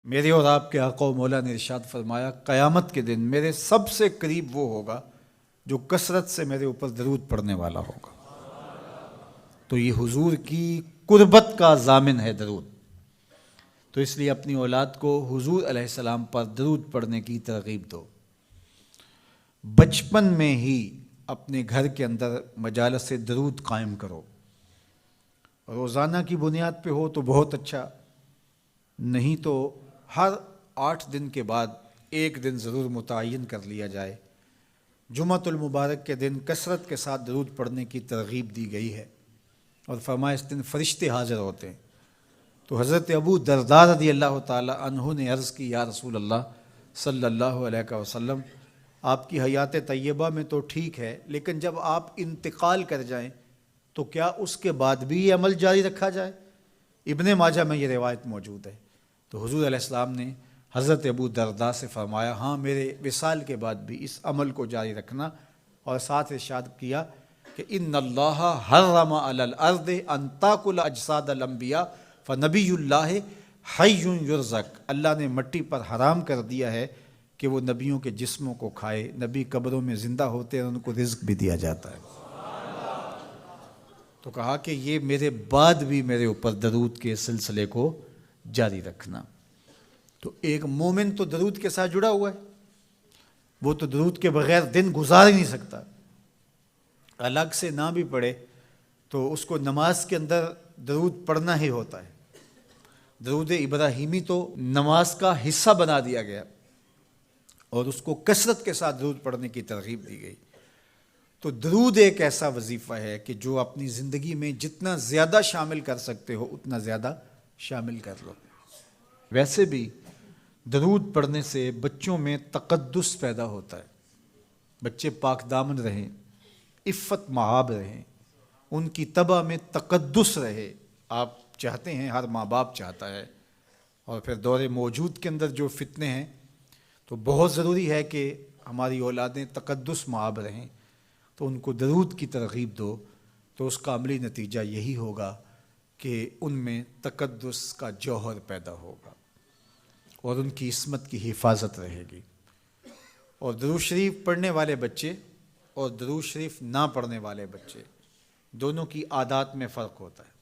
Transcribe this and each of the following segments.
میرے اور آپ کے آقا و مولا نے ارشاد فرمایا قیامت کے دن میرے سب سے قریب وہ ہوگا جو کثرت سے میرے اوپر درود پڑھنے والا ہوگا۔ تو یہ حضور کی قربت کا ضامن ہے درود۔ تو اس لیے اپنی اولاد کو حضور علیہ السلام پر درود پڑھنے کی ترغیب دو۔ بچپن میں ہی اپنے گھر کے اندر مجالس درود قائم کرو۔ روزانہ کی بنیاد پہ ہو تو بہت اچھا، نہیں تو ہر 8 دن کے بعد ایک دن ضرور متعین کر لیا جائے۔ جمعۃ المبارک کے دن کثرت کے ساتھ درود پڑھنے کی ترغیب دی گئی ہے، اور فرمایا اس دن فرشتے حاضر ہوتے ہیں۔ تو حضرت ابو درداء رضی اللہ تعالی عنہ نے عرض کی، یا رسول اللہ صلی اللہ علیہ وسلم، آپ کی حیات طیبہ میں تو ٹھیک ہے، لیکن جب آپ انتقال کر جائیں تو کیا اس کے بعد بھی یہ عمل جاری رکھا جائے؟ ابن ماجہ میں یہ روایت موجود ہے۔ تو حضور علیہ السلام نے حضرت ابو درداء سے فرمایا، ہاں میرے وصال کے بعد بھی اس عمل کو جاری رکھنا، اور ساتھ ارشاد کیا کہ ان اللہ حرم علی الارض ان تاکل اجساد الانبیاء فنبی اللہ حی یرزق۔ اللہ نے مٹی پر حرام کر دیا ہے کہ وہ نبیوں کے جسموں کو کھائے۔ نبی قبروں میں زندہ ہوتے ہیں، ان کو رزق بھی دیا جاتا ہے۔ تو کہا کہ یہ میرے بعد بھی میرے اوپر درود کے سلسلے کو جاری رکھنا۔ تو ایک مومن تو درود کے ساتھ جڑا ہوا ہے، وہ تو درود کے بغیر دن گزار ہی نہیں سکتا۔ الگ سے نہ بھی پڑھے تو اس کو نماز کے اندر درود پڑھنا ہی ہوتا ہے۔ درود ابراہیمی تو نماز کا حصہ بنا دیا گیا، اور اس کو کثرت کے ساتھ درود پڑھنے کی ترغیب دی گئی۔ تو درود ایک ایسا وظیفہ ہے کہ جو اپنی زندگی میں جتنا زیادہ شامل کر سکتے ہو اتنا زیادہ شامل کر لو۔ ویسے بھی درود پڑھنے سے بچوں میں تقدس پیدا ہوتا ہے، بچے پاک دامن رہیں، عفت مآب رہیں، ان کی طبع میں تقدس رہے۔ آپ چاہتے ہیں، ہر ماں باپ چاہتا ہے، اور پھر دور موجود کے اندر جو فتنے ہیں تو بہت ضروری ہے کہ ہماری اولادیں تقدس مآب رہیں۔ تو ان کو درود کی ترغیب دو، تو اس کا عملی نتیجہ یہی ہوگا کہ ان میں تقدس کا جوہر پیدا ہوگا، اور ان کی عصمت کی حفاظت رہے گی۔ اور درود شریف پڑھنے والے بچے اور درود شریف نہ پڑھنے والے بچے دونوں کی عادات میں فرق ہوتا ہے۔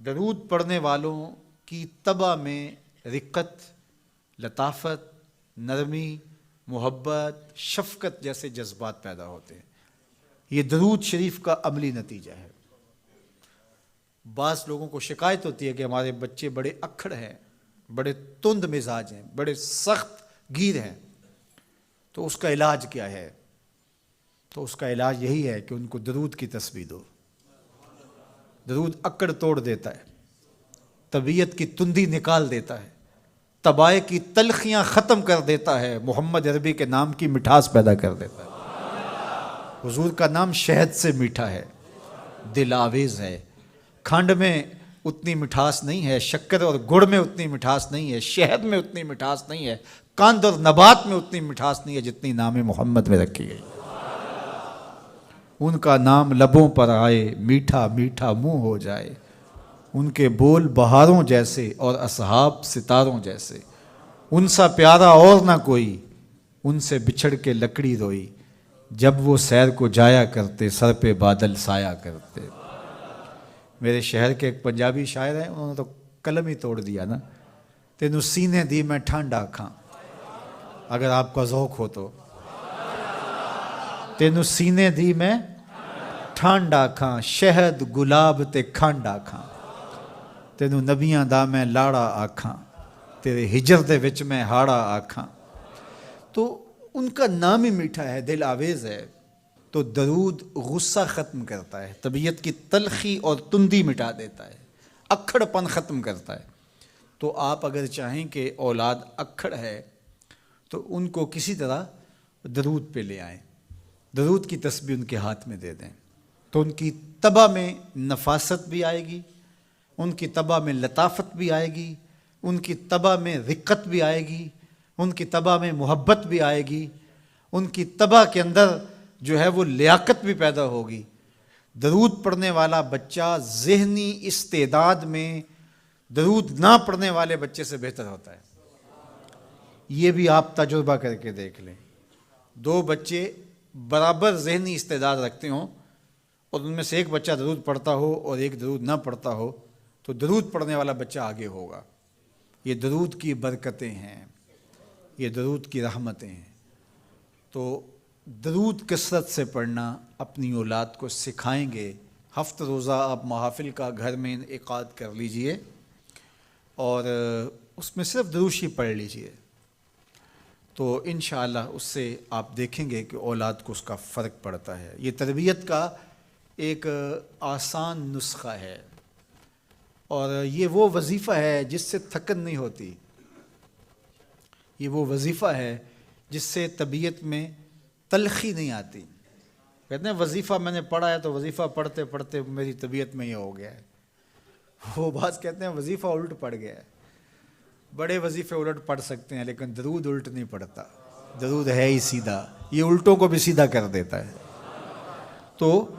درود پڑھنے والوں کی طبع میں رقت، لطافت، نرمی، محبت، شفقت جیسے جذبات پیدا ہوتے ہیں۔ یہ درود شریف کا عملی نتیجہ ہے۔ بعض لوگوں کو شکایت ہوتی ہے کہ ہمارے بچے بڑے اکھڑ ہیں، بڑے تند مزاج ہیں، بڑے سخت گیر ہیں، تو اس کا علاج کیا ہے؟ تو اس کا علاج یہی ہے کہ ان کو درود کی تسبیح دو۔ درود اکڑ توڑ دیتا ہے، طبیعت کی تندی نکال دیتا ہے، طبائع کی تلخیاں ختم کر دیتا ہے، محمد عربی کے نام کی مٹھاس پیدا کر دیتا ہے۔ حضور کا نام شہد سے میٹھا ہے، دل آویز ہے۔ کھنڈ میں اتنی مٹھاس نہیں ہے، شکر اور گڑ میں اتنی مٹھاس نہیں ہے، شہد میں اتنی مٹھاس نہیں ہے، قند اور نبات میں اتنی مٹھاس نہیں ہے جتنی نام محمد میں رکھی گئی۔ ان کا نام لبوں پر آئے، میٹھا میٹھا منہ ہو جائے۔ ان کے بول بہاروں جیسے اور اصحاب ستاروں جیسے۔ ان سا پیارا اور نہ کوئی، ان سے بچھڑ کے لکڑی روئی۔ جب وہ سیر کو جایا کرتے، سر پہ بادل سایا کرتے۔ میرے شہر کے ایک پنجابی شاعر ہیں، انہوں نے تو قلم ہی توڑ دیا نا، تینوں سینے دی میں ٹھنڈ آکھاں۔ اگر آپ کا ذوق ہو تو تینوں سینے دی میں ٹھنڈ آکھاں، شہد گلاب تے کھنڈ آکھاں۔ تینوں نبیاں دا میں لاڑا آکھاں، تیرے ہجر دے وچ میں ہاڑا آکھاں۔ تو ان کا نام ہی میٹھا ہے، دل آویز ہے۔ تو درود غصہ ختم کرتا ہے، طبیعت کی تلخی اور تندی مٹا دیتا ہے، اکھڑ پن ختم کرتا ہے۔ تو آپ اگر چاہیں کہ اولاد اکھڑ ہے تو ان کو کسی طرح درود پہ لے آئیں، درود کی تسبیح ان کے ہاتھ میں دے دیں، تو ان کی طبع میں نفاست بھی آئے گی، ان کی طبع میں لطافت بھی آئے گی، ان کی طبع میں رقت بھی آئے گی، ان کی طبع میں محبت بھی آئے گی، ان کی طبع کے اندر جو ہے وہ لیاقت بھی پیدا ہوگی۔ درود پڑھنے والا بچہ ذہنی استعداد میں درود نہ پڑھنے والے بچے سے بہتر ہوتا ہے۔ یہ بھی آپ تجربہ کر کے دیکھ لیں، دو بچے برابر ذہنی استعداد رکھتے ہوں اور ان میں سے ایک بچہ درود پڑھتا ہو اور ایک درود نہ پڑھتا ہو، تو درود پڑھنے والا بچہ آگے ہوگا۔ یہ درود کی برکتیں ہیں، یہ درود کی رحمتیں ہیں۔ تو درود کثرت سے پڑھنا اپنی اولاد کو سکھائیں گے۔ ہفتہ روزہ آپ محافل کا گھر میں انعقاد کر لیجئے اور اس میں صرف دروشی پڑھ لیجئے، تو انشاءاللہ اس سے آپ دیکھیں گے کہ اولاد کو اس کا فرق پڑتا ہے۔ یہ تربیت کا ایک آسان نسخہ ہے اور یہ وہ وظیفہ ہے جس سے تھکن نہیں ہوتی، یہ وہ وظیفہ ہے جس سے طبیعت میں تلخی نہیں آتی۔ کہتے ہیں وظیفہ میں نے پڑھا ہے تو وظیفہ پڑھتے پڑھتے میری طبیعت میں یہ ہو گیا ہے، وہ بعض کہتے ہیں وظیفہ الٹ پڑ گیا ہے۔ بڑے وظیفے الٹ پڑھ سکتے ہیں لیکن درود الٹ نہیں پڑتا، درود ہے ہی سیدھا، یہ الٹوں کو بھی سیدھا کر دیتا ہے۔ تو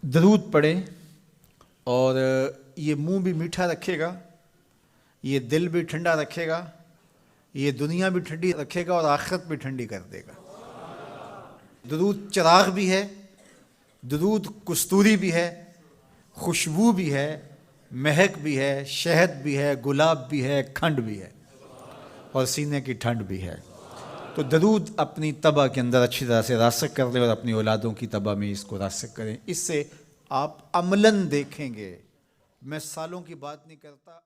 درود پڑھیں اور یہ منہ بھی میٹھا رکھے گا، یہ دل بھی ٹھنڈا رکھے گا، یہ دنیا بھی ٹھنڈی رکھے گا اور آخرت بھی ٹھنڈی کر دے گا۔ درود چراغ بھی ہے، درود کستوری بھی ہے، خوشبو بھی ہے، مہک بھی ہے، شہد بھی ہے، گلاب بھی ہے، کھنڈ بھی ہے اور سینے کی ٹھنڈ بھی ہے۔ تو درود اپنی طبع کے اندر اچھی طرح سے راسخ کر لیں اور اپنی اولادوں کی طبع میں اس کو راسخ کریں۔ اس سے آپ عملاً دیکھیں گے، میں سالوں کی بات نہیں کرتا۔